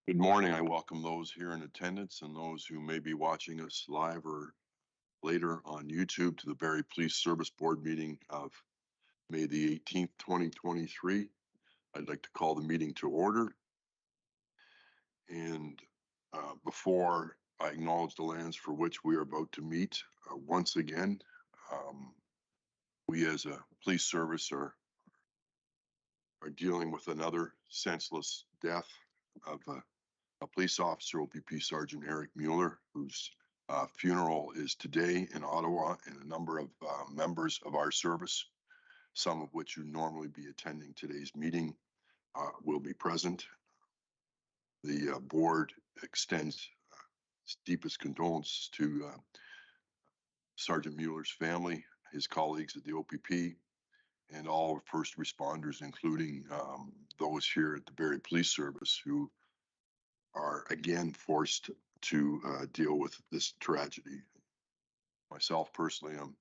Good morning. I welcome those here in attendance and those who may be watching us live or later on YouTube to the Barrie Police Service Board meeting of May the 18th, 2023. I'd like to call the meeting to order. And before I acknowledge the lands for which we are about to meet, once again, we as a police service are dealing with another senseless death of a police officer, OPP Sergeant Eric Mueller, whose funeral is today in Ottawa, and a number of members of our service, some of which would normally be attending today's meeting, will be present. The board extends its deepest condolences to Sergeant Mueller's family, his colleagues at the OPP, and all first responders, including those here at the Barrie Police Service who are again forced to deal with this tragedy. Myself personally, I'm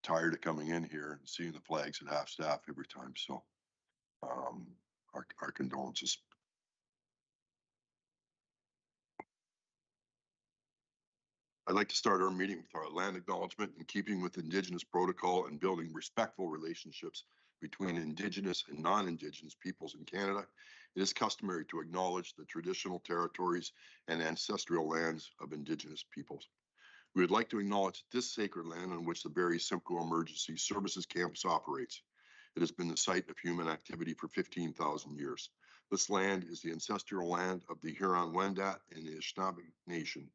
tired of coming in here and seeing the flags at half staff every time. So our condolences. I'd like to start our meeting with our land acknowledgement in keeping with Indigenous protocol and building respectful relationships between Indigenous and non-Indigenous peoples in Canada. It is customary to acknowledge the traditional territories and ancestral lands of Indigenous peoples. We would like to acknowledge this sacred land on which the Barrie Simcoe Emergency Services Campus operates. It has been the site of human activity for 15,000 years. This land is the ancestral land of the Huron-Wendat and the Anishinaabe Nation.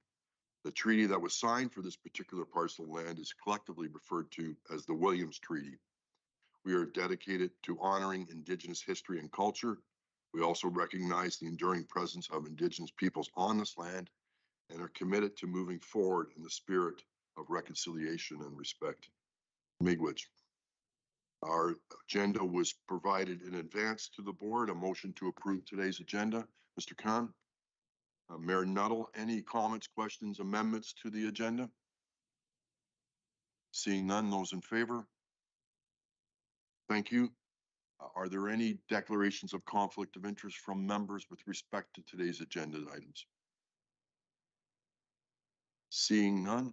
The treaty that was signed for this particular parcel of land is collectively referred to as the Williams Treaty. We are dedicated to honoring Indigenous history and culture. We also recognize the enduring presence of Indigenous peoples on this land and are committed to moving forward in the spirit of reconciliation and respect. Miigwech. Our agenda was provided in advance to the board. A motion to approve today's agenda. Mr. Khan. Mayor Nuttall, any comments, questions, amendments to the agenda? Seeing none, those in favor? Thank you. Are there any declarations of conflict of interest from members with respect to today's agenda items? Seeing none.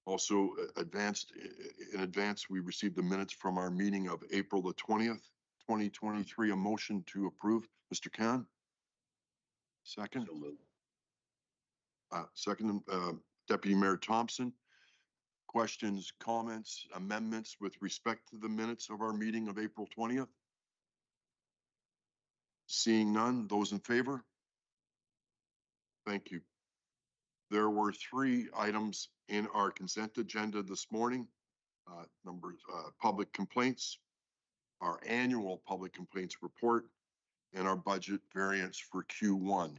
Also in advance, we received the minutes from our meeting of April the 20th, 2023. A motion to approve. Mr. Khan? Second. Second, Deputy Mayor Thompson. Questions, comments, amendments with respect to the minutes of our meeting of April 20th? Seeing none, those in favor? Thank you. There were 3 items in our consent agenda this morning. Public complaints, our annual public complaints report, and our budget variance for Q1.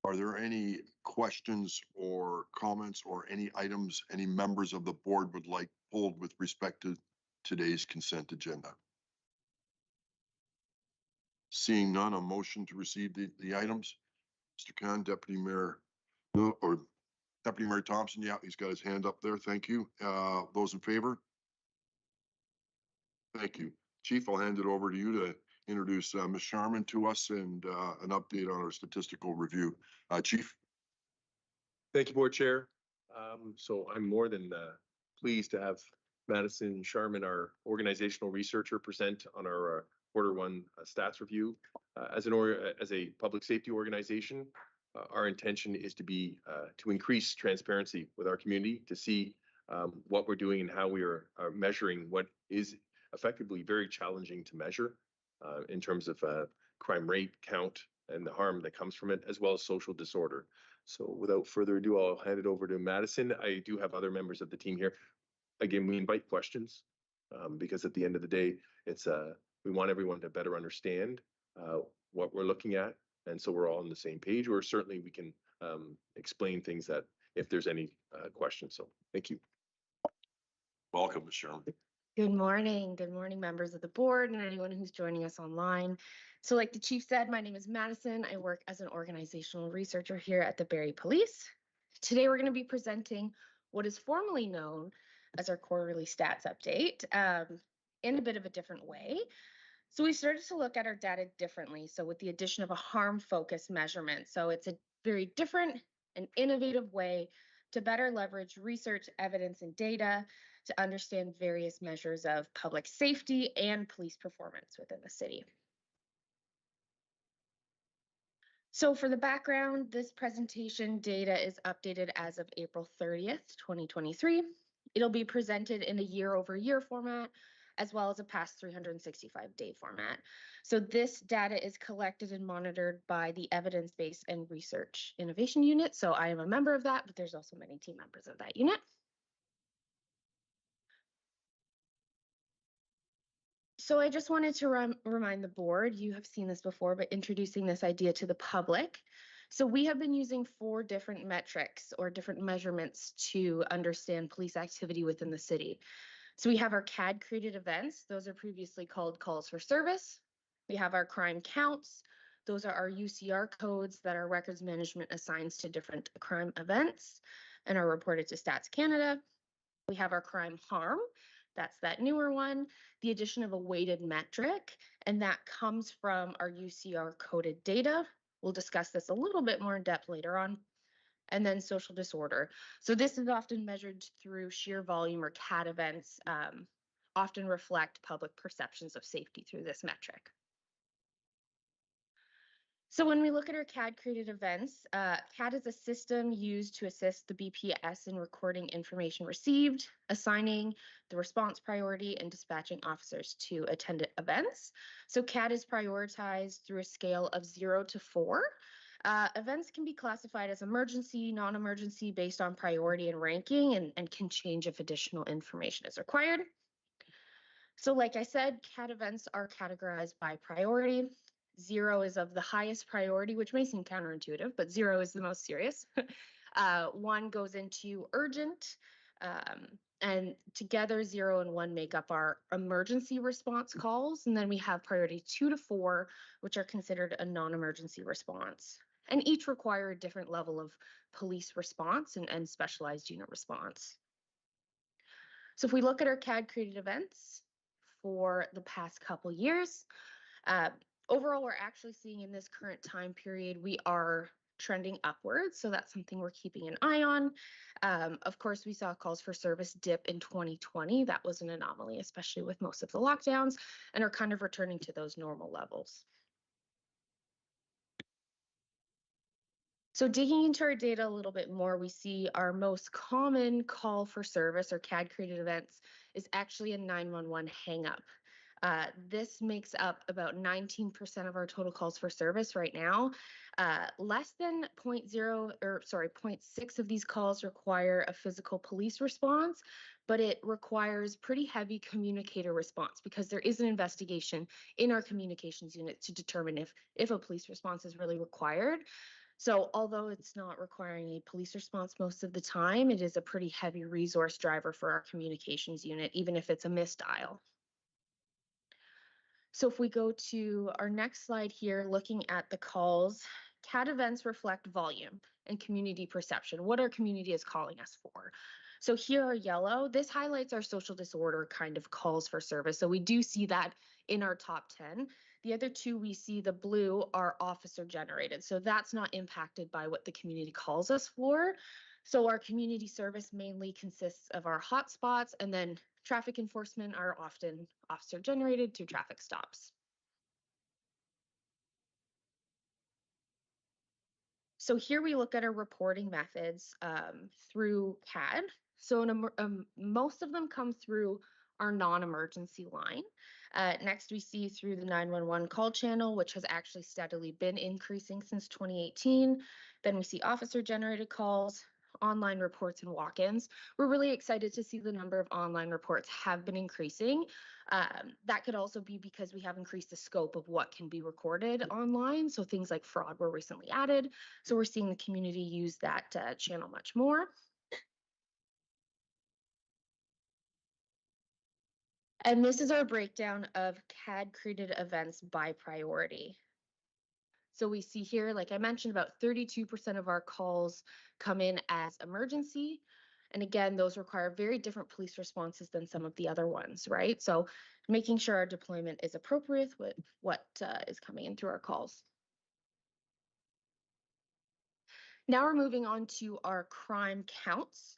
Are there any questions or comments or any items any members of the board would like pulled with respect to today's consent agenda? Seeing none, a motion to receive the items. Mr. Khan, Deputy Mayor, or Deputy Mayor Thompson, yeah, he's got his hand up there. Thank you. Those in favor? Thank you. Chief, I'll hand it over to you to introduce Ms. Sharman to us and an update on our statistical review. Chief. Thank you, Board Chair. So I'm more than pleased to have Madison Sharman, our organizational researcher, present on our Q1 stats review. As a public safety organization, our intention is to increase transparency with our community, to see what we're doing and how we are measuring what is effectively very challenging to measure in terms of crime rate, count, and the harm that comes from it, as well as social disorder. So without further ado, I'll hand it over to Madison. I do have other members of the team here. Again, we invite questions because at the end of the day, it's we want everyone to better understand what we're looking at. And so we're all on the same page, or certainly we can explain things that if there's any questions. So thank you. Welcome, Ms. Sharman. Good morning, members of the board and anyone who's joining us online. So like the chief said, my name is Madison. I work as an organizational researcher here at the Barrie Police. Today, we're going to be presenting what is formerly known as our quarterly stats update in a bit of a different way. So we started to look at our data differently. So with the addition of a harm focus measurement. So it's a very different and innovative way to better leverage research, evidence, and data to understand various measures of public safety and police performance within the city. So for the background, this presentation data is updated as of April 30th, 2023. It'll be presented in a year-over-year format, as well as a past 365-day format. So this data is collected and monitored by the Evidence-Based and Research Innovation Unit. So I am a member of that, but there's also many team members of that unit. So I just wanted to remind the board, you have seen this before, but introducing this idea to the public. So we have been using 4 different metrics or different measurements to understand police activity within the city. So we have our CAD Created Events. Those are previously called calls for service. We have our crime counts. Those are our UCR codes that our records management assigns to different crime events and are reported to Stats Canada. We have our crime harm. That's that newer one, the addition of a weighted metric, and that comes from our UCR coded data. We'll discuss this a little bit more in depth later on. And then social disorder. So this is often measured through sheer volume or CAD events, often reflect public perceptions of safety through this metric. So when we look at our CAD created events, CAD is a system used to assist the BPS in recording information received, assigning the response priority, and dispatching officers to attended events. So CAD is prioritized through a scale of 0 to 4. Events can be classified as emergency, non-emergency based on priority and ranking, and can change if additional information is required. So like I said, CAD events are categorized by priority. 0 is of the highest priority, which may seem counterintuitive, but 0 is the most serious. 1 goes into urgent, and together 0 and 1 make up our emergency response calls. And then we have priority 2 to 4, which are considered a non-emergency response. And each require a different level of police response and specialized unit response. So if we look at our CAD created events for the past couple years, overall, we're actually seeing in this current time period, we are trending upwards. So that's something we're keeping an eye on. Of course, we saw calls for service dip in 2020. That was an anomaly, especially with most of the lockdowns, and are kind of returning to those normal levels. So digging into our data a little bit more, we see our most common call for service or CAD created events is actually a 911 hang up. This makes up about 19% of our total calls for service right now. Less than 0.6 of these calls require a physical police response, but it requires pretty heavy communicator response because there is an investigation in our communications unit to determine if a police response is really required. So although it's not requiring a police response most of the time, it is a pretty heavy resource driver for our communications unit, even if it's a missed dial. So if we go to our next slide here, looking at the calls, CAD events reflect volume and community perception. What our community is calling us for. So here are yellow. This highlights our social disorder kind of calls for service. So we do see that in our top 10. The other 2 we see, the blue, are officer generated. So that's not impacted by what the community calls us for. So our community service mainly consists of our hotspots, and then traffic enforcement are often officer generated through traffic stops. So here we look at our reporting methods through CAD. So most of them come through our non-emergency line. Next, we see through the 911 call channel, which has actually steadily been increasing since 2018. Then we see officer-generated calls, online reports, and walk-ins. We're really excited to see the number of online reports have been increasing. That could also be because we have increased the scope of what can be recorded online. So things like fraud were recently added. So we're seeing the community use that channel much more. And this is our breakdown of CAD created events by priority. So we see here, like I mentioned, about 32% of our calls come in as emergency, And again, those require very different police responses than some of the other ones, right? So making sure our deployment is appropriate with what is coming in through our calls. Now we're moving on to our crime counts.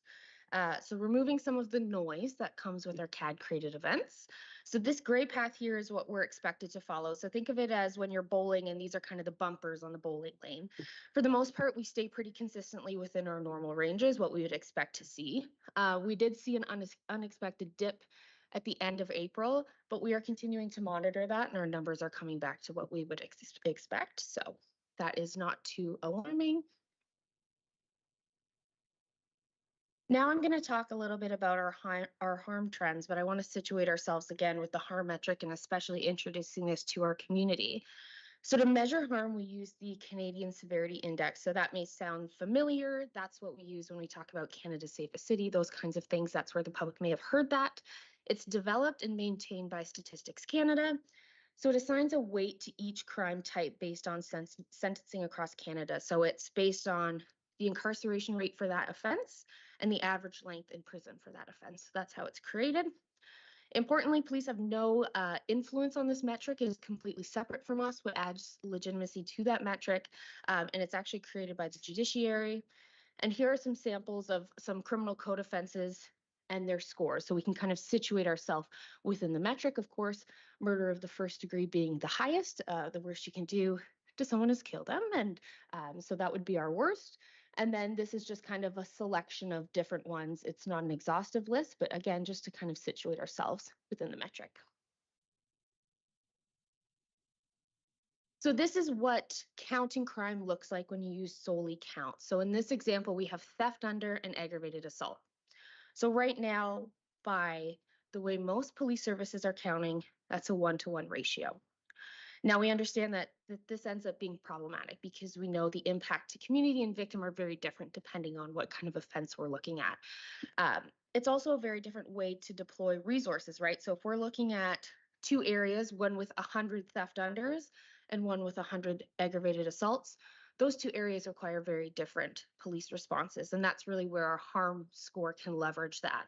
So removing some of the noise that comes with our CAD Created Events. So this gray path here is what we're expected to follow. So think of it as when you're bowling and these are kind of the bumpers on the bowling lane. For the most part, we stay pretty consistently within our normal ranges, what we would expect to see. We did see an unexpected dip at the end of April, but we are continuing to monitor that and our numbers are coming back to what we would expect. So that is not too alarming. Now I'm going to talk a little bit about our harm trends, but I want to situate ourselves again with the harm metric and especially introducing this to our community. So to measure harm, we use the Canadian Severity Index. So that may sound familiar. That's what we use when we talk about Canada's Safest City, those kinds of things. That's where the public may have heard that. It's developed and maintained by Statistics Canada. So it assigns a weight to each crime type based on sentencing across Canada. So it's based on the incarceration rate for that offense and the average length in prison for that offense. So that's how it's created. Importantly, police have no influence on this metric. It is completely separate from us, what adds legitimacy to that metric, and it's actually created by the judiciary. And here are some samples of some criminal code offenses and their scores, so we can kind of situate ourselves within the metric. Of course, murder of the first degree being the highest. The worst you can do to someone is kill them, and so that would be our worst. And then this is just kind of a selection of different ones. It's not an exhaustive list, but again, just to kind of situate ourselves within the metric. So this is what counting crime looks like when you use solely count. So in this example, we have theft under and aggravated assault. So right now, by the way most police services are counting, that's a 1-to-1 ratio. Now we understand that this ends up being problematic because we know the impact to community and victim are very different depending on what kind of offense we're looking at. It's also a very different way to deploy resources, right? So if we're looking at two areas, one with 100 theft unders and one with 100 aggravated assaults, those two areas require very different police responses. And that's really where our harm score can leverage that.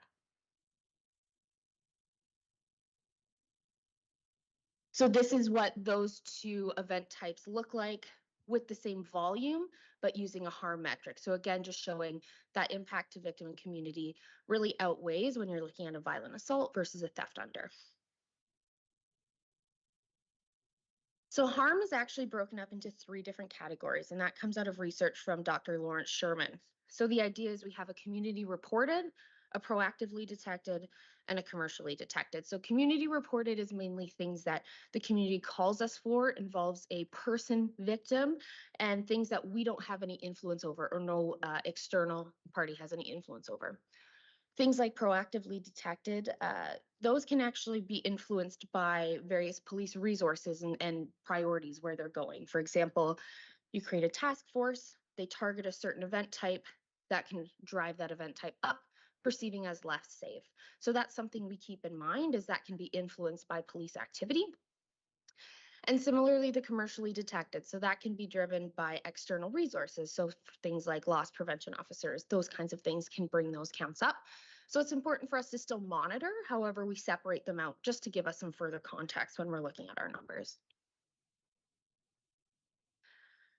So this is what those two event types look like with the same volume, but using a harm metric. So again, just showing that impact to victim and community really outweighs when you're looking at a violent assault versus a theft under. So harm is actually broken up into 3 different categories, and that comes out of research from Dr. Lawrence Sherman. So the idea is we have a community reported, a proactively detected, and a commercially detected. So community reported is mainly things that the community calls us for, involves a person victim, and things that we don't have any influence over or no external party has any influence over. Things like proactively detected, those can actually be influenced by various police resources and priorities where they're going. For example, you create a task force, they target a certain event type that can drive that event type up, perceiving as less safe. So that's something we keep in mind, is that can be influenced by police activity. And similarly, the commercially detected. So that can be driven by external resources. So things like loss prevention officers, those kinds of things can bring those counts up. So it's important for us to still monitor. However, we separate them out just to give us some further context when we're looking at our numbers.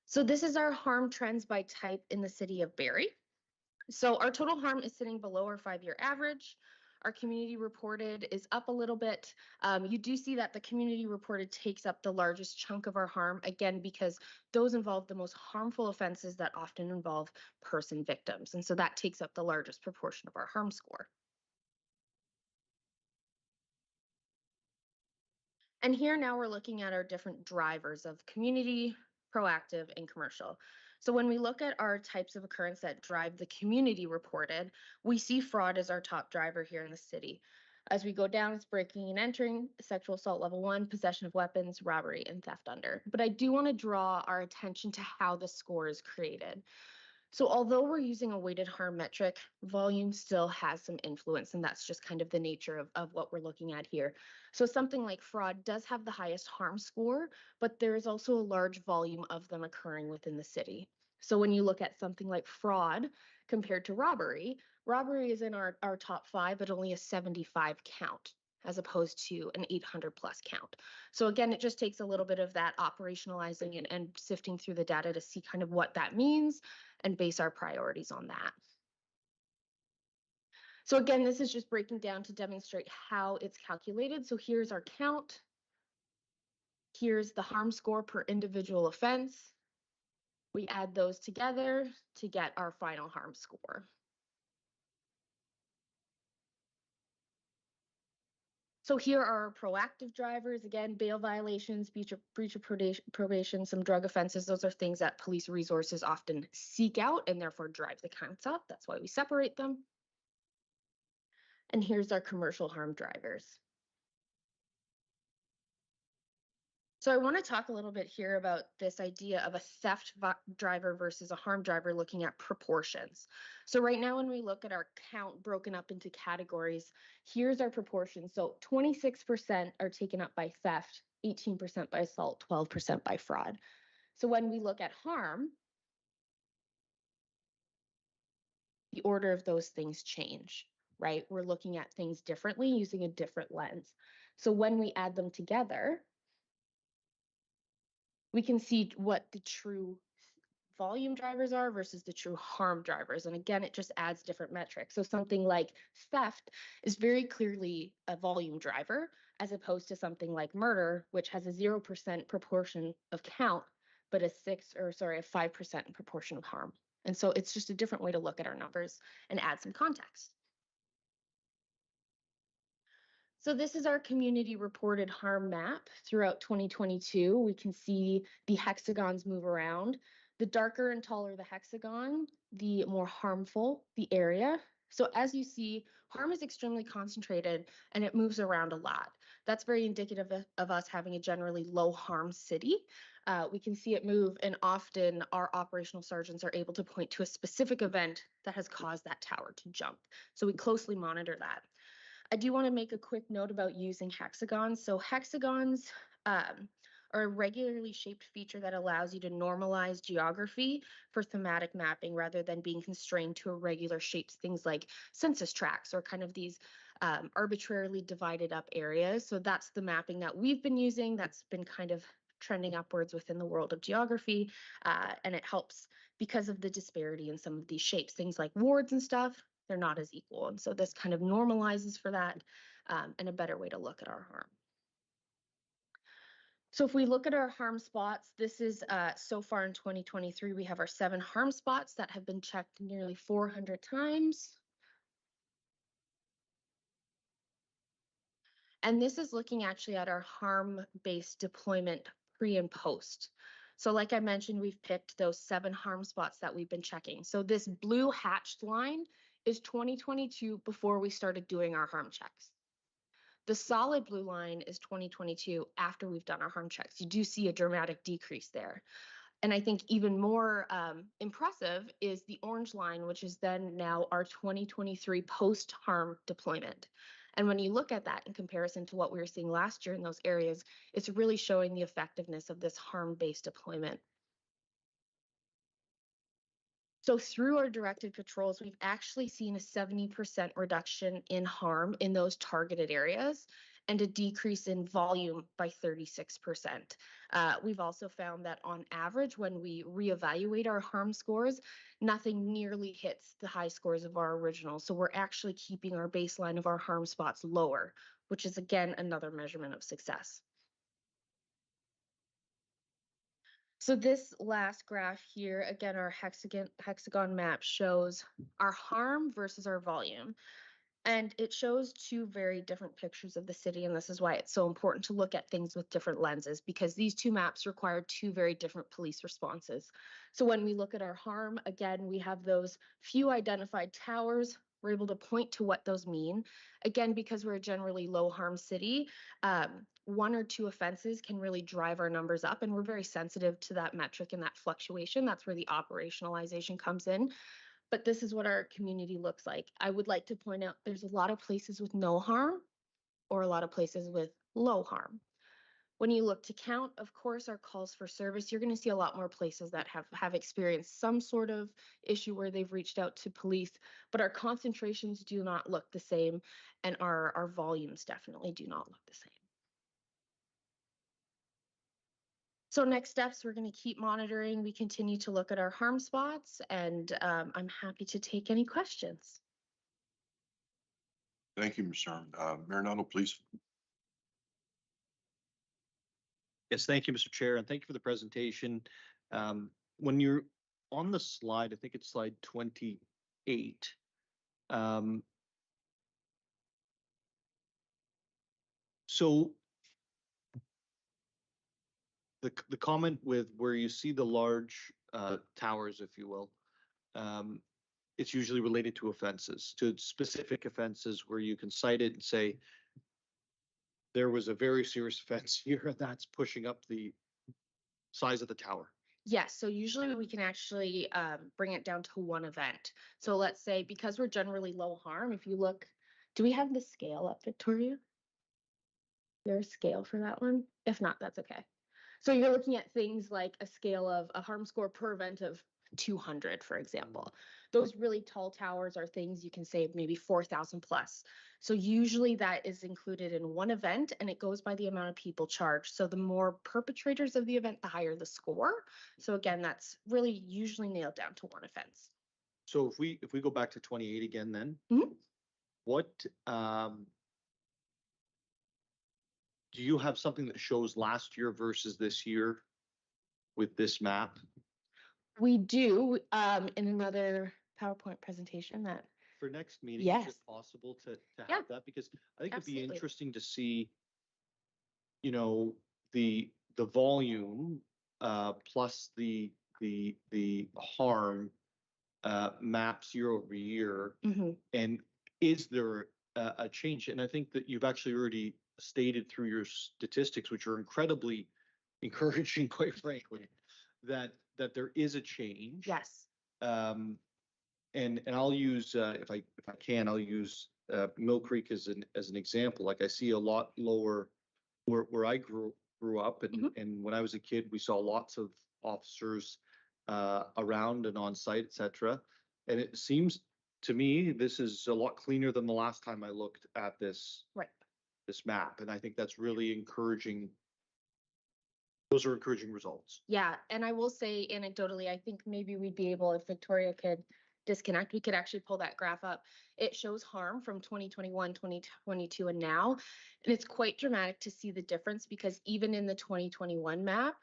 So this is our harm trends by type in the city of Barrie. So our total harm is sitting below our 5-year average. Our community reported is up a little bit. You do see that the community reported takes up the largest chunk of our harm, again, because those involve the most harmful offenses that often involve person victims. And so that takes up the largest proportion of our harm score. And here now we're looking at our different drivers of community, proactive, and commercial. So when we look at our types of occurrence that drive the community reported, we see fraud as our top driver here in the city. As we go down, it's breaking and entering, sexual assault level 1, possession of weapons, robbery, and theft under. But I do want to draw our attention to how the score is created. So although we're using a weighted harm metric, volume still has some influence, and that's just kind of the nature of what we're looking at here. So something like fraud does have the highest harm score, but there is also a large volume of them occurring within the city. So when you look at something like fraud compared to robbery. Robbery is in our top 5, but only a 75 count, as opposed to an 800 plus count. So again, it just takes a little bit of that operationalizing and sifting through the data to see kind of what that means and base our priorities on that. So again, this is just breaking down to demonstrate how it's calculated. So here's our count. Here's the harm score per individual offense. We add those together to get our final harm score. So here are our proactive drivers. Again, bail violations, breach of probation, some drug offenses. Those are things that police resources often seek out and therefore drive the counts up. That's why we separate them. And here's our commercial harm drivers. So I want to talk a little bit here about this idea of a theft driver versus a harm driver, looking at proportions. So right now, when we look at our count broken up into categories, here's our proportions. So 26% are taken up by theft, 18% by assault, 12% by fraud. So when we look at harm, the order of those things change, right? We're looking at things differently using a different lens. So when we add them together, we can see what the true volume drivers are versus the true harm drivers. And again, it just adds different metrics. So something like theft is very clearly a volume driver, as opposed to something like murder, which has a 0% proportion of count, but a 5% proportion of harm. And so it's just a different way to look at our numbers and add some context. So this is our community reported harm map throughout 2022. We can see the hexagons move around. The darker and taller the hexagon, the more harmful the area. So as you see, harm is extremely concentrated and it moves around a lot. That's very indicative of us having a generally low harm city. We can see it move, and often our operational sergeants are able to point to a specific event that has caused that tower to jump. So we closely monitor that. I do want to make a quick note about using hexagons. So hexagons are a regularly shaped feature that allows you to normalize geography for thematic mapping rather than being constrained to irregular shapes, things like census tracts or kind of these arbitrarily divided up areas. So that's the mapping that we've been using. That's been kind of trending upwards within the world of geography. And it helps because of the disparity in some of these shapes, things like wards and stuff. They're not as equal. And so this kind of normalizes for that and a better way to look at our harm. So if we look at our harm spots, this is so far in 2023, we have our 7 harm spots that have been checked nearly 400 times. And this is looking actually at our harm-based deployment pre and post. So like I mentioned, we've picked those 7 harm spots that we've been checking. So this blue hatched line is 2022 before we started doing our harm checks. The solid blue line is 2022 after we've done our harm checks. You do see a dramatic decrease there. And I think even more impressive is the orange line, which is then now our 2023 post-harm deployment. And when you look at that in comparison to what we were seeing last year in those areas, it's really showing the effectiveness of this harm-based deployment. So through our directed patrols, we've actually seen a 70% reduction in harm in those targeted areas and a decrease in volume by 36%. We've also found that on average, when we reevaluate our harm scores, nothing nearly hits the high scores of our original. So we're actually keeping our baseline of our harm spots lower, which is again, another measurement of success. So this last graph here, again, our hexagon map shows our harm versus our volume. And it shows 2 very different pictures of the city. And this is why it's so important to look at things with different lenses, because these 2 maps require 2 very different police responses. So when we look at our harm, again, we have those few identified towers. We're able to point to what those mean. Again, because we're a generally low harm city, 1 or 2 offenses can really drive our numbers up, and we're very sensitive to that metric and that fluctuation. That's where the operationalization comes in. But this is what our community looks like. I would like to point out there's a lot of places with no harm or a lot of places with low harm. When you look to count, of course, our calls for service, you're going to see a lot more places that have experienced some sort of issue where they've reached out to police, but our concentrations do not look the same, and our volumes definitely do not look the same. So next steps, we're going to keep monitoring. We continue to look at our harm spots, and I'm happy to take any questions. Thank you, Ms. Sharman. Mayor Nunnall, please. Yes, thank you, Mr. Chair, and thank you for the presentation. When you're on the slide, I think it's slide 28. So the comment with where you see the large towers, if you will, it's usually related to offenses, to specific offenses where you can cite it and say, there was a very serious offense here, and that's pushing up the size of the tower. Yes, so usually we can actually bring it down to one event. So let's say, because we're generally low harm, if you look, do we have the scale up, Victoria? There's a scale for that one? If not, that's okay. So you're looking at things like a scale of a harm score per event of 200, for example. Those really tall towers are things you can say maybe 4,000 plus. So usually that is included in one event, and it goes by the amount of people charged. So the more perpetrators of the event, the higher the score. So again, that's really usually nailed down to one offense. So if we go back to 28 again, then what do you have something that shows last year versus this year with this map? We do in another PowerPoint presentation that For next meeting, yes. Is it possible to Yeah. have that? Because I think Absolutely. It'd be interesting to see, you know, the volume plus the harm maps year over year. And is there a change? And I think that you've actually already stated through your statistics, which are incredibly encouraging, quite frankly, that there is a change. Yes. And I'll use if I can, I'll use Mill Creek as an example. Like I see a lot lower where I grew up, and when I was a kid, we saw lots of officers around and on site, etc. And it seems to me this is a lot cleaner than the last time I looked at this map, and I think that's really encouraging. Those are encouraging results. Yeah, and I will say anecdotally, I think maybe we'd be able, if Victoria could disconnect, we could actually pull that graph up. It shows harm from 2021, 2022, and now. And it's quite dramatic to see the difference, because even in the 2021 map,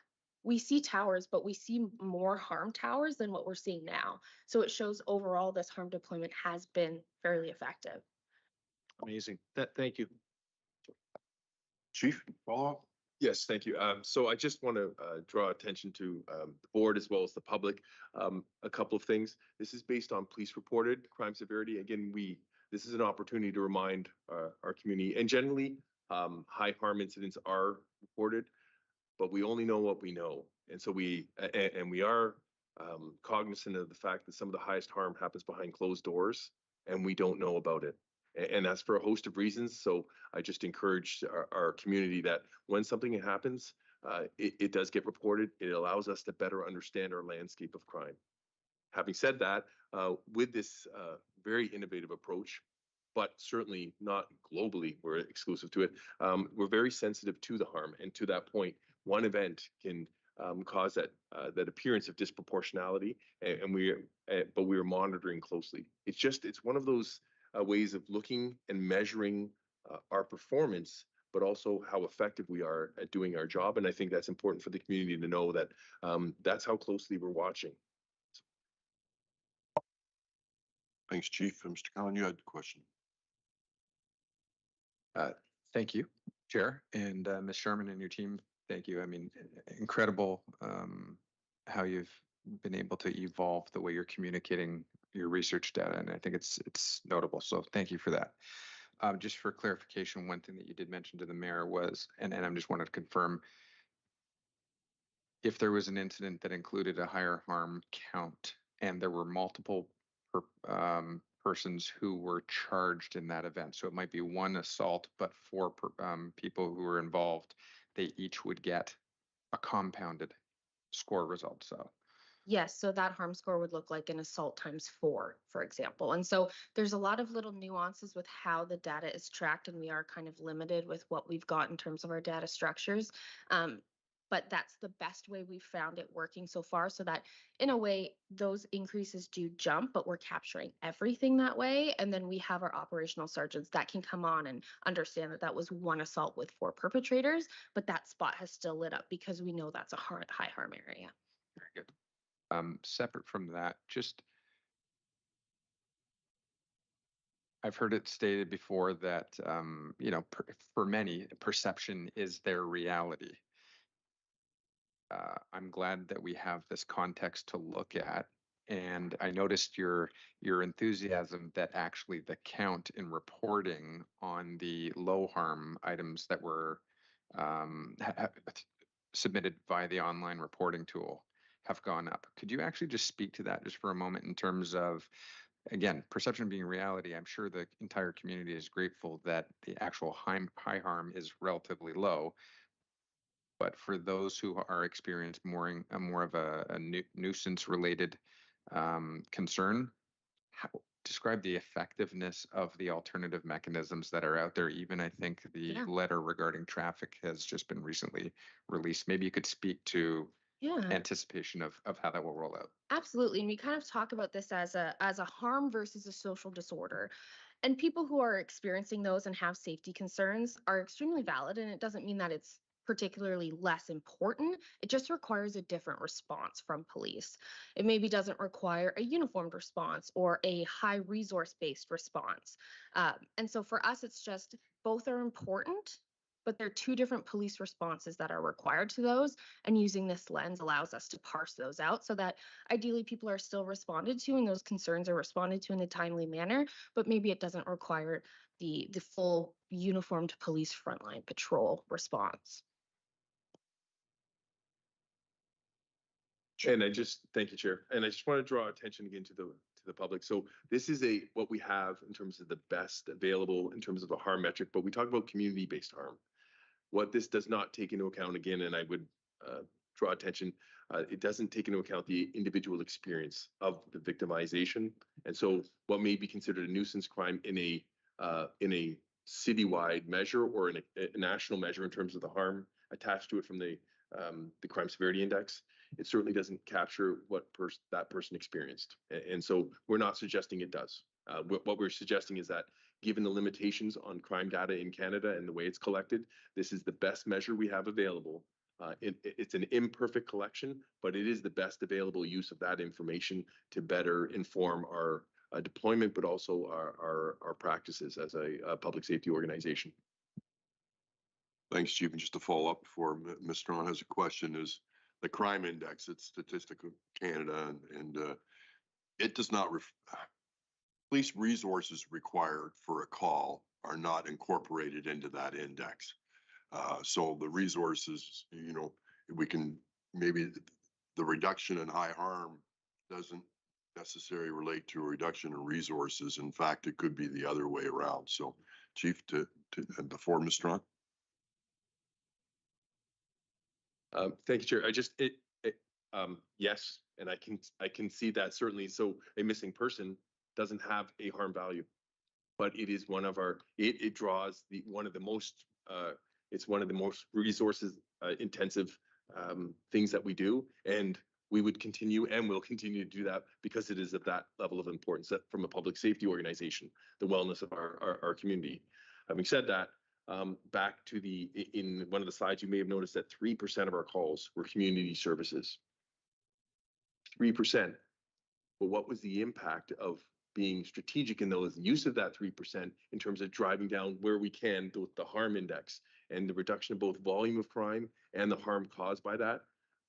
we see towers, but we see more harm towers than what we're seeing now. So it shows overall this harm deployment has been fairly effective. Amazing. Thank you. Chief, follow up? Yes, thank you. So I just want to draw attention to the board as well as the public. A couple of things. This is based on police reported crime severity. Again, this is an opportunity to remind our community, and generally high harm incidents are reported, but we only know what we know. And so we are cognizant of the fact that some of the highest harm happens behind closed doors, and we don't know about it. And that's for a host of reasons. So I just encourage our community that when something happens, it does get reported. It allows us to better understand our landscape of crime. Having said that, with this very innovative approach, but certainly not globally, we're exclusive to it, we're very sensitive to the harm. And to that point, one event can cause that appearance of disproportionality, but we are monitoring closely. It's one of those ways of looking and measuring our performance, but also how effective we are at doing our job. And I think that's important for the community to know that that's how closely we're watching. Thanks, Chief. Mr. Collin, you had a question. Thank you, Chair, and Ms. Sharman and your team. Thank you. I mean, incredible how you've been able to evolve the way you're communicating your research data, and I think it's notable. So thank you for that. Just for clarification, one thing that you did mention to the mayor was, and I just wanted to confirm, if there was an incident that included a higher harm count and there were multiple persons who were charged in that event, so it might be one assault, but four people who were involved, they each would get a compounded score result. So Yes, so that harm score would look like an assault times 4, for example. And so there's a lot of little nuances with how the data is tracked, and we are kind of limited with what we've got in terms of our data structures. But that's the best way we've found it working so far, so that in a way, those increases do jump, but we're capturing everything that way. And then we have our operational sergeants that can come on and understand that that was one assault with 4 perpetrators, but that spot has still lit up because we know that's a high harm area. very good. Separate from that, just I've heard it stated before that for many, perception is their reality. I'm glad that we have this context to look at, and I noticed your enthusiasm that actually the count in reporting on the low harm items that were submitted via the online reporting tool have gone up. Could you actually just speak to that just for a moment in terms of, again, perception being reality? I'm sure the entire community is grateful that the actual high harm is relatively low. But for those who are experiencing more of a nuisance related concern, describe the effectiveness of the alternative mechanisms that are out there. Even I think the letter regarding traffic has just been recently released. Maybe you could speak to anticipation of how that will roll out. Absolutely. And we kind of talk about this as a harm versus a social disorder. And people who are experiencing those and have safety concerns are extremely valid. And it doesn't mean that it's particularly less important. It just requires a different response from police. It maybe doesn't require a uniformed response or a high resource-based response. And so for us, it's just both are important, but they're 2 different police responses that are required to those. And using this lens allows us to parse those out so that ideally people are still responded to and those concerns are responded to in a timely manner, but maybe it doesn't require the full uniformed police frontline patrol response. And thank you, Chair. And I just want to draw attention again to the public. So this is what we have in terms of the best available in terms of a harm metric, but we talk about community-based harm. What this does not take into account, again, and I would draw attention, it doesn't take into account the individual experience of the victimization. And so what may be considered a nuisance crime in a citywide measure or in a national measure in terms of the harm attached to it from the crime severity index, it certainly doesn't capture what that person experienced. And so we're not suggesting it does. What we're suggesting is that given the limitations on crime data in Canada and the way it's collected, this is the best measure we have available. It's an imperfect collection, but it is the best available use of that information to better inform our deployment, but also our practices as a public safety organization. Thanks, Chief. And just to follow up before Ms. Strawn has a question, is the crime index, it's Statistical Canada, and it does not, police resources required for a call are not incorporated into that index. So the resources, we can, maybe the reduction in high harm doesn't necessarily relate to a reduction in resources. In fact, it could be the other way around. So Chief, and before Ms. Strawn. Thank you, Chair. Yes, and I can see that certainly. So a missing person doesn't have a harm value, but it is one of our. It draws one of the most. It's one of the most resources intensive things that we do, and we would continue and will continue to do that because it is of that level of importance from a public safety organization, the wellness of our community. Having said that. Back to in one of the slides, you may have noticed that 3% of our calls were community services. 3%. But what was the impact of being strategic in those use of that 3% in terms of driving down where we can the harm index and the reduction of both volume of crime and the harm caused by that?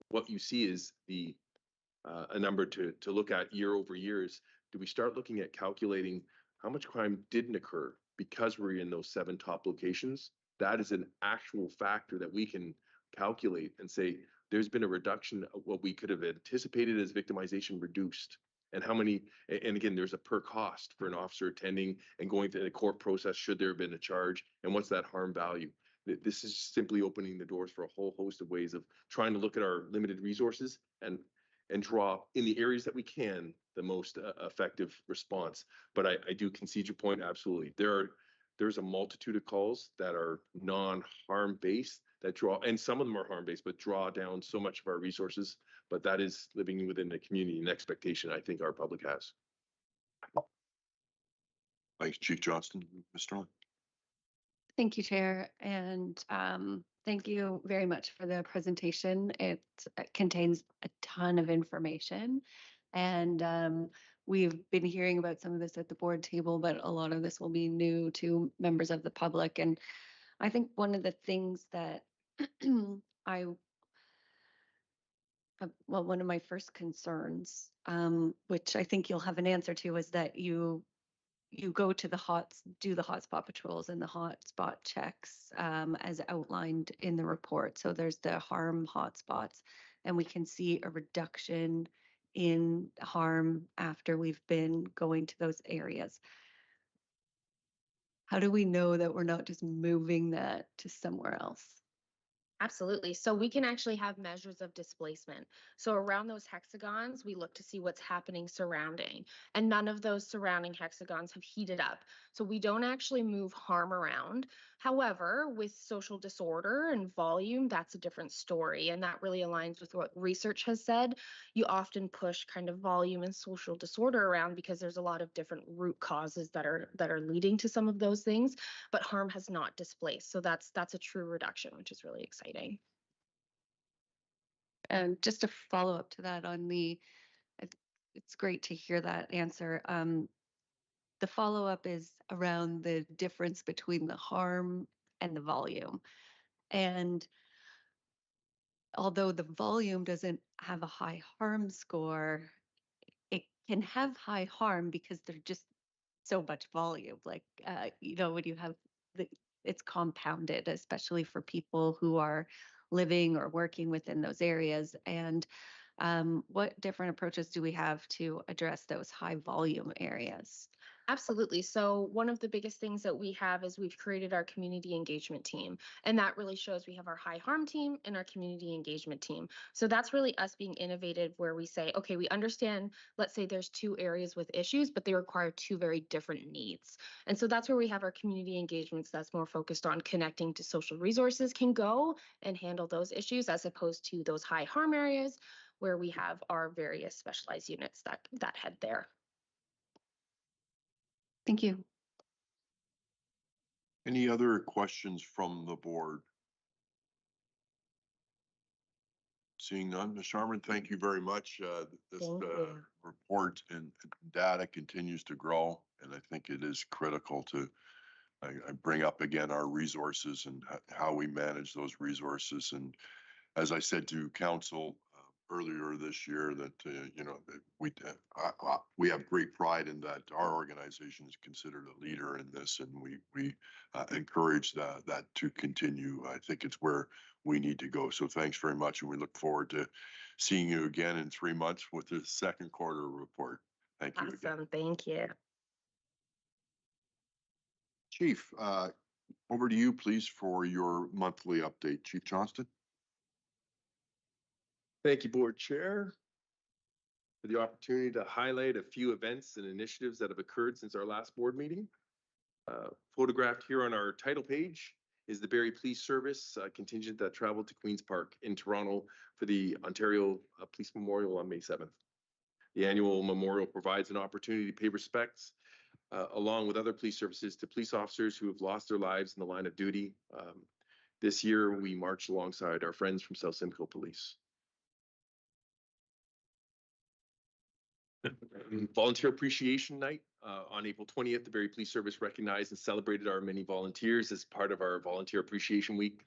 What you see is a number to look at year over years. Do we start looking at calculating how much crime didn't occur because we're in those 7 top locations? That is an actual factor that we can calculate and say there's been a reduction of what we could have anticipated as victimization reduced. And how many, and again, there's a per cost for an officer attending and going through the court process should there have been a charge, and what's that harm value? This is simply opening the doors for a whole host of ways of trying to look at our limited resources and draw in the areas that we can the most effective response. But I do concede your point. Absolutely. There's a multitude of calls that are non-harm based that draw, and some of them are harm based, but draw down so much of our resources. But that is living within the community and expectation I think our public has. Thanks, Chief Johnston. Ms. Sterling. Thank you, Chair, and thank you very much for the presentation. It contains a ton of information, and we've been hearing about some of this at the board table, but a lot of this will be new to members of the public. And I think one of the things that one of my first concerns, which I think you'll have an answer to, is that you go to do the hotspot patrols and the hotspot checks as outlined in the report. So there's the harm hotspots, and we can see a reduction in harm after we've been going to those areas. How do we know that we're not just moving that to somewhere else? Absolutely. So we can actually have measures of displacement. So around those hexagons, we look to see what's happening surrounding, and none of those surrounding hexagons have heated up. So we don't actually move harm around. However, with social disorder and volume, that's a different story. And that really aligns with what research has said. You often push kind of volume and social disorder around because there's a lot of different root causes that are leading to some of those things, but harm has not displaced. So that's a true reduction, which is really exciting. And just to follow up to that it's great to hear that answer. The follow-up is around the difference between the harm and the volume. And although the volume doesn't have a high harm score, it can have high harm because there's just so much volume. Like, when you have it's compounded, especially for people who are living or working within those areas. And what different approaches do we have to address those high volume areas? Absolutely. So one of the biggest things that we have is we've created our community engagement team. And that really shows we have our high harm team and our community engagement team. So that's really us being innovative, where we say, okay, we understand, let's say there's two areas with issues, but they require two very different needs. And so that's where we have our community engagements that's more focused on connecting to social resources can go and handle those issues, as opposed to those high harm areas where we have our various specialized units that head there. Thank you. Any other questions from the board? Seeing none, Ms. Sharman, thank you very much. This Thank you. report and data continues to grow, and I think it is critical to I bring up again our resources and how we manage those resources. And as I said to council earlier this year, that we have great pride in that our organization is considered a leader in this, and we encourage that to continue. I think it's where we need to go. So thanks very much, and we look forward to seeing you again in 3 months with the second quarter report. Thank you again. Awesome. Thank you. Chief, over to you, please, for your monthly update. Chief Johnston. Thank you, Board Chair, for the opportunity to highlight a few events and initiatives that have occurred since our last board meeting. Photographed here on our title page is the Barrie Police Service contingent that traveled to Queen's Park in Toronto for the Ontario Police Memorial on May 7th. The annual memorial provides an opportunity to pay respects along with other police services to police officers who have lost their lives in the line of duty. This year, we marched alongside our friends from South Simcoe Police. Volunteer Appreciation Night on April 20th, the Barrie Police Service recognized and celebrated our many volunteers as part of our Volunteer Appreciation Week.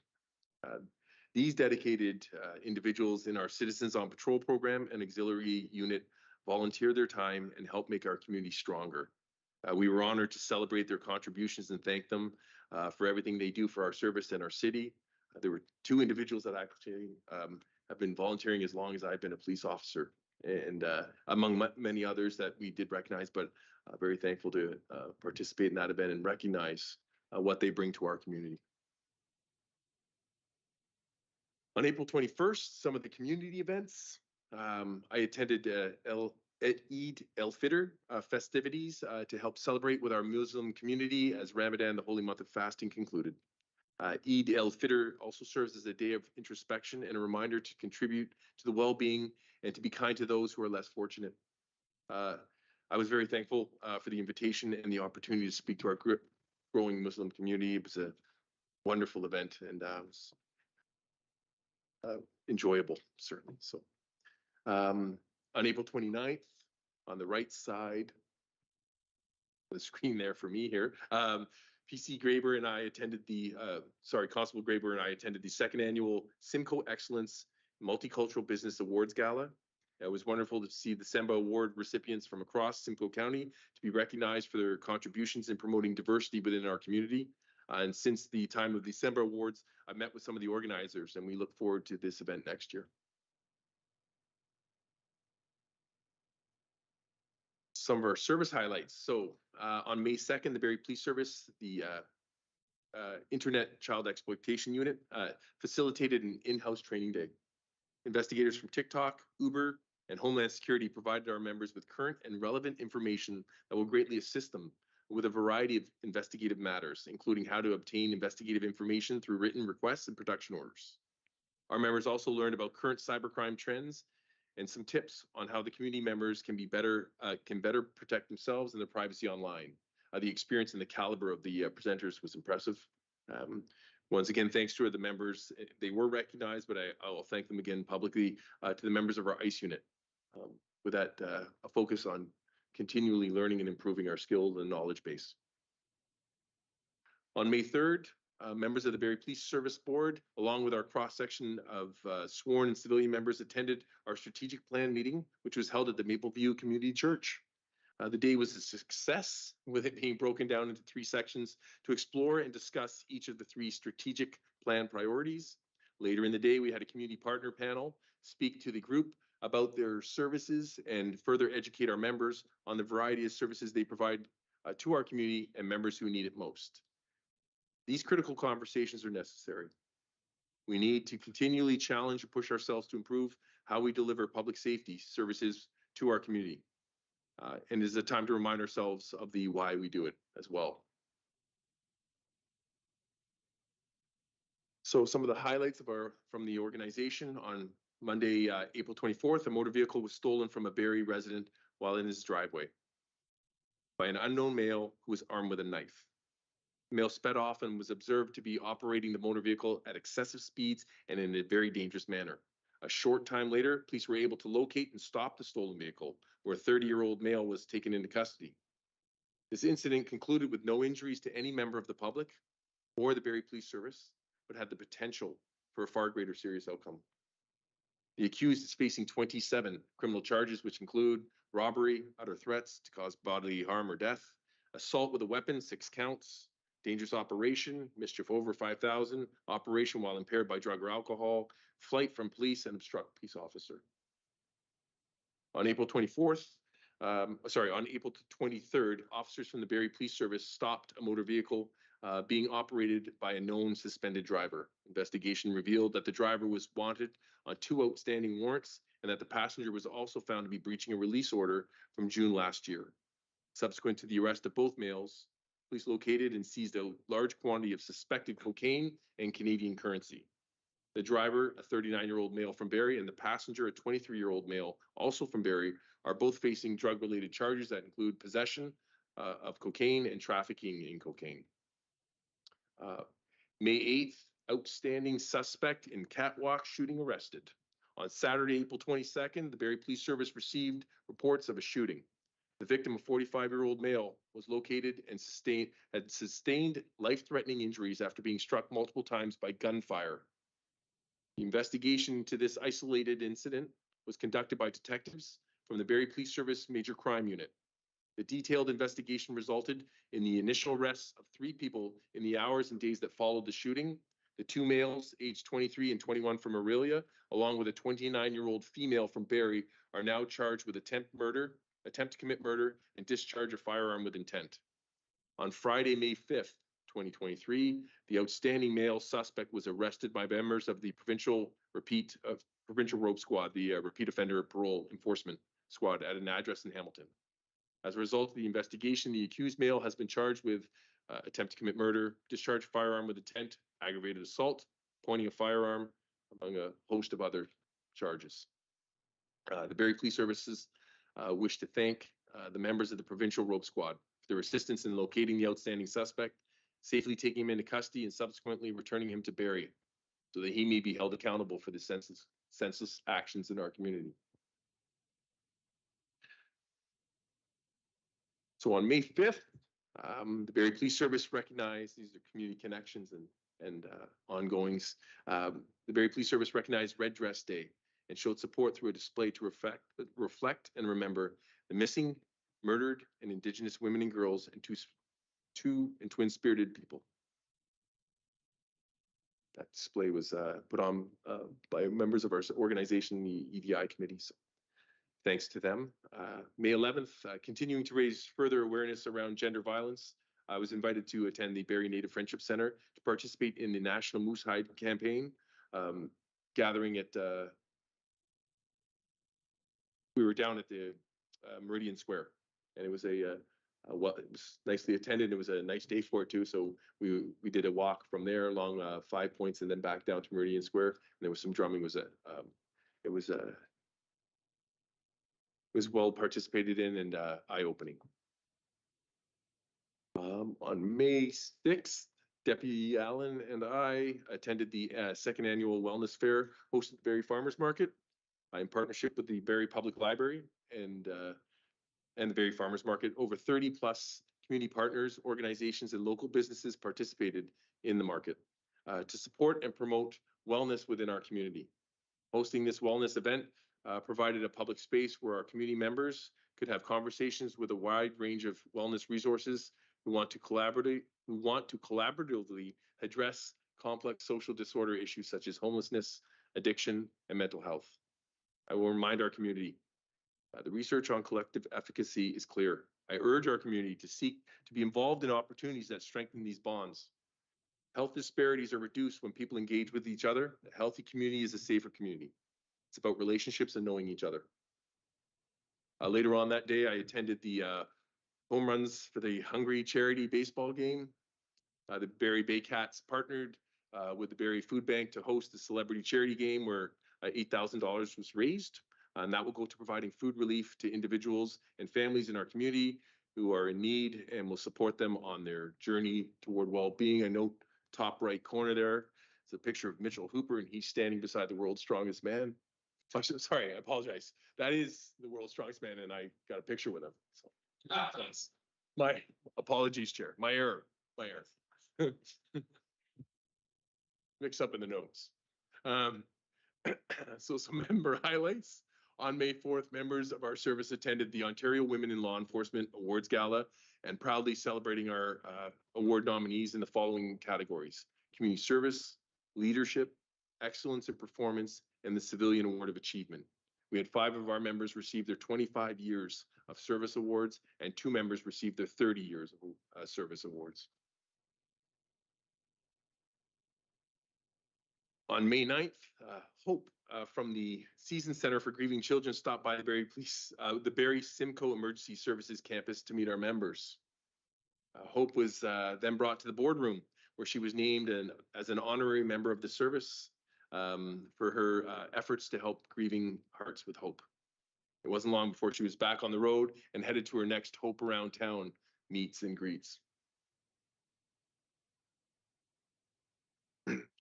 These dedicated individuals in our Citizens on Patrol program and auxiliary unit volunteer their time and help make our community stronger. We were honored to celebrate their contributions and thank them for everything they do for our service and our city. There were 2 individuals that actually have been volunteering as long as I've been a police officer, and among many others that we did recognize, but very thankful to participate in that event and recognize what they bring to our community. On April 21st, some of the community events. I attended Eid el-Fitr festivities to help celebrate with our Muslim community as Ramadan, the holy month of fasting, concluded. Eid el-Fitr also serves as a day of introspection and a reminder to contribute to the well-being and to be kind to those who are less fortunate. I was very thankful for the invitation and the opportunity to speak to our growing Muslim community. It was a wonderful event and was enjoyable, certainly. So on April 29th, on the right side of the screen there for me here, PC Graber and I attended the, Constable Graber and I attended the second annual Simcoe Excellence Multicultural Business Awards Gala. It was wonderful to see the SEMBA Award recipients from across Simcoe County to be recognized for their contributions in promoting diversity within our community. And since the time of the SEMBA Awards, I've met with some of the organizers and we look forward to this event next year. Some of our service highlights. So on May 2nd, the Barrie Police Service, the Internet Child Exploitation Unit facilitated an in-house training day. Investigators from TikTok, Uber, and Homeland Security provided our members with current and relevant information that will greatly assist them with a variety of investigative matters, including how to obtain investigative information through written requests and production orders. Our members also learned about current cybercrime trends and some tips on how the community members can better protect themselves and their privacy online. The experience and the caliber of the presenters was impressive. Once again, thanks to the members. They were recognized, but I will thank them again publicly to the members of our ICE unit. With that, a focus on continually learning and improving our skills and knowledge base. On May 3rd, members of the Barrie Police Service Board, along with our cross-section of sworn and civilian members, attended our strategic plan meeting, which was held at the Mapleview Community Church. The day was a success, with it being broken down into 3 sections to explore and discuss each of the 3 strategic plan priorities. Later in the day, we had a community partner panel speak to the group about their services and further educate our members on the variety of services they provide to our community and members who need it most. These critical conversations are necessary. We need to continually challenge and push ourselves to improve how we deliver public safety services to our community. And it is a time to remind ourselves of the why we do it as well. So some of the highlights from the organization: on Monday, April 24th, a motor vehicle was stolen from a Barrie resident while in his driveway by an unknown male who was armed with a knife. The male sped off and was observed to be operating the motor vehicle at excessive speeds and in a very dangerous manner. A short time later, police were able to locate and stop the stolen vehicle, where a 30-year-old male was taken into custody. This incident concluded with no injuries to any member of the public or the Barrie Police Service, but had the potential for a far greater serious outcome. The accused is facing 27 criminal charges, which include robbery, utter threats to cause bodily harm or death, assault with a weapon, 6 counts, dangerous operation, mischief over 5,000, operation while impaired by drug or alcohol, flight from police, and obstruct peace officer. On April 23rd, officers from the Barrie Police Service stopped a motor vehicle being operated by a known suspended driver. Investigation revealed that the driver was wanted on 2 outstanding warrants and that the passenger was also found to be breaching a release order from June last year. Subsequent to the arrest of both males, police located and seized a large quantity of suspected cocaine and Canadian currency. The driver, a 39-year-old male from Barrie, and the passenger, a 23-year-old male, also from Barrie, are both facing drug-related charges that include possession of cocaine and trafficking in cocaine. May 8th, outstanding suspect in catwalk shooting arrested. On Saturday, April 22nd, the Barrie Police Service received reports of a shooting. The victim, a 45-year-old male, was located and had sustained life-threatening injuries after being struck multiple times by gunfire. The investigation into this isolated incident was conducted by detectives from the Barrie Police Service Major Crime Unit. The detailed investigation resulted in the initial arrests of 3 people in the hours and days that followed the shooting. The 2 males, aged 23 and 21 from Aurelia, along with a 29-year-old female from Barrie, are now charged with attempt to commit murder, and discharge a firearm with intent. On Friday, May 5th, 2023, the outstanding male suspect was arrested by members of the Provincial provincial rope squad, the repeat offender parole enforcement squad at an address in Hamilton. As a result of the investigation, the accused male has been charged with attempt to commit murder, discharge firearm with intent, aggravated assault, pointing a firearm, among a host of other charges. The Barrie Police Services wish to thank the members of the provincial rope squad for their assistance in locating the outstanding suspect, safely taking him into custody, and subsequently returning him to Barrie so that he may be held accountable for the senseless actions in our community. So on May 5th, the Barrie Police Service recognized, these are community connections and ongoings. The Barrie Police Service recognized Red Dress Day and showed support through a display to reflect and remember the missing, murdered, and Indigenous women and girls and twin-spirited people. That display was put on by members of our organization, the EDI committee. So thanks to them. May 11th, continuing to raise further awareness around gender violence. I was invited to attend the Barrie Native Friendship Center to participate in the National Moose Hide campaign, gathering at, we were down at the Meridian Square, and it was well, it was nicely attended. It was a nice day for it too. So we did a walk from there along 5 points and then back down to Meridian Square. And there was some drumming. It was well participated in and eye-opening. On May 6th, Deputy Allen and I attended the second annual wellness fair hosted at the Barrie Farmers Market in partnership with the Barrie Public Library and the Barrie Farmers Market. Over 30 plus community partners, organizations, and local businesses participated in the market to support and promote wellness within our community. Hosting this wellness event provided a public space where our community members could have conversations with a wide range of wellness resources who want to collaboratively address complex social disorder issues such as homelessness, addiction, and mental health. I will remind our community, the research on collective efficacy is clear. I urge our community to seek to be involved in opportunities that strengthen these bonds. Health disparities are reduced when people engage with each other. A healthy community is a safer community. It's about relationships and knowing each other. Later on that day, I attended the home runs for the Hungry charity baseball game. The Barrie Baycats partnered with the Barrie Food Bank to host the celebrity charity game where $8,000 was raised. And that will go to providing food relief to individuals and families in our community who are in need, and will support them on their journey toward well-being. I note top right corner there, it's a picture of Mitchell Hooper, and he's standing beside the world's strongest man. Sorry, I apologize. That is the world's strongest man, and I got a picture with him. So, my apologies, Chair. My error. Mix up in the notes. So some member highlights. On May 4th, members of our service attended the Ontario Women in Law Enforcement Awards Gala and proudly celebrating our award nominees in the following categories: community service, leadership, excellence in performance, and the Civilian Award of Achievement. We had 5 of our members receive their 25 years of service awards, and 2 members received their 30 years of service awards. On May 9th, Hope from the Season Center for Grieving Children stopped by the Barrie Simcoe Emergency Services campus to meet our members. Hope was then brought to the boardroom where she was named as an honorary member of the service for her efforts to help grieving hearts with hope. It wasn't long before she was back on the road and headed to her next Hope Around Town meets and greets.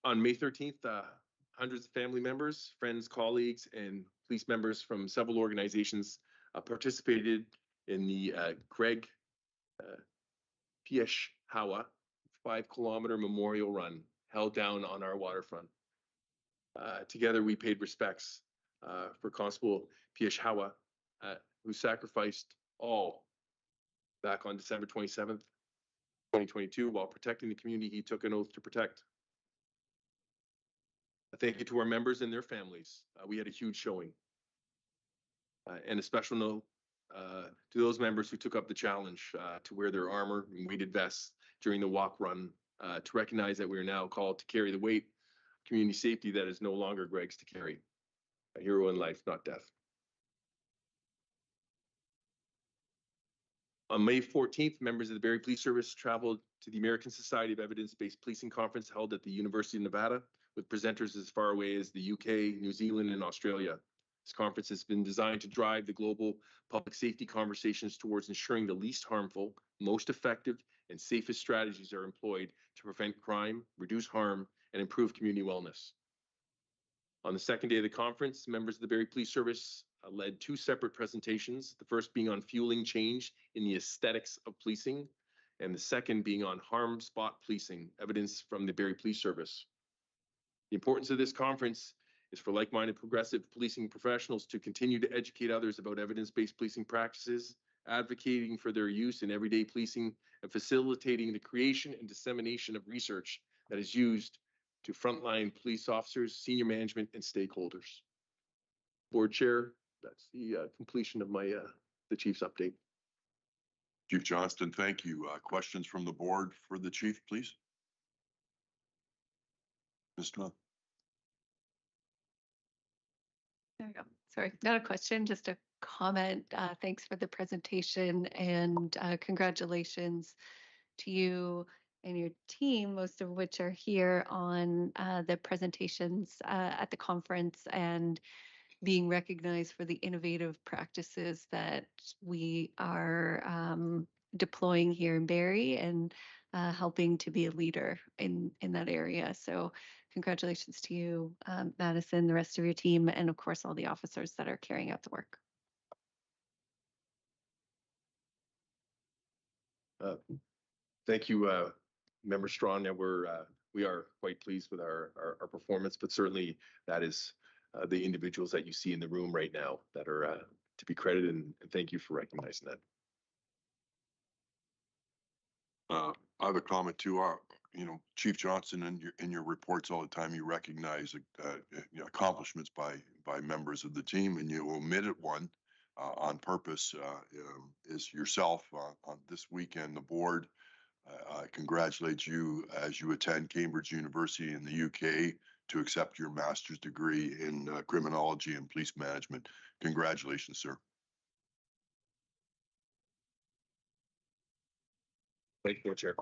On May 13th, hundreds of family members, friends, colleagues, and police members from several organizations participated in the Greg Pieshawa 5-kilometer memorial run held down on our waterfront. Together, we paid respects for Constable Pieshawa, who sacrificed all back on December 27th, 2022, while protecting the community he took an oath to protect. Thank you to our members and their families. We had a huge showing. And a special note to those members who took up the challenge to wear their armor and weighted vests during the walk run, to recognize that we are now called to carry the weight community safety that is no longer Greg's to carry. A hero in life, not death. On May 14th, members of the Barrie Police Service traveled to the American Society of Evidence-Based Policing Conference held at the University of Nevada with presenters as far away as the UK, New Zealand, and Australia. This conference has been designed to drive the global public safety conversations towards ensuring the least harmful, most effective, and safest strategies are employed to prevent crime, reduce harm, and improve community wellness. On the second day of the conference, members of the Barrie Police Service led two separate presentations, the first being on fueling change in the aesthetics of policing, and the second being on harm spot policing, evidence from the Barrie Police Service. The importance of this conference is for like-minded progressive policing professionals to continue to educate others about evidence-based policing practices, advocating for their use in everyday policing, and facilitating the creation and dissemination of research that is used to frontline police officers, senior management, and stakeholders. Board Chair, that's the completion of my the Chief's update. Chief Johnston, thank you. Questions from the board for the chief, please? Ms. Smith. There we go. Sorry, not a question, just a comment. Thanks for the presentation and congratulations to you and your team, most of which are here on the presentations at the conference and being recognized for the innovative practices that we are deploying here in Barrie and helping to be a leader in that area. So congratulations to you, Madison, the rest of your team, and of course, all the officers that are carrying out the work. Thank you, Member Strawn. And we are quite pleased with our performance, but certainly that is the individuals that you see in the room right now that are to be credited, and thank you for recognizing that. I have a comment too. You know, Chief Johnson, in your reports all the time, you recognize accomplishments by members of the team, and you omitted one on purpose. Is yourself on this weekend. The board congratulates you as you attend Cambridge University in the UK to accept your master's degree in criminology and police management. Congratulations, sir. Thank you, Chair.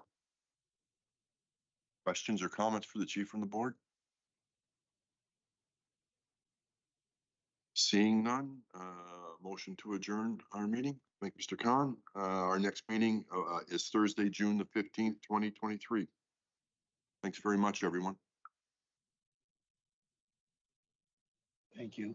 Questions or comments for the chief from the board? Seeing none, motion to adjourn our meeting. Thank you, Mr. Khan. Our next meeting is Thursday, June the 15th, 2023. Thanks very much, everyone. Thank you.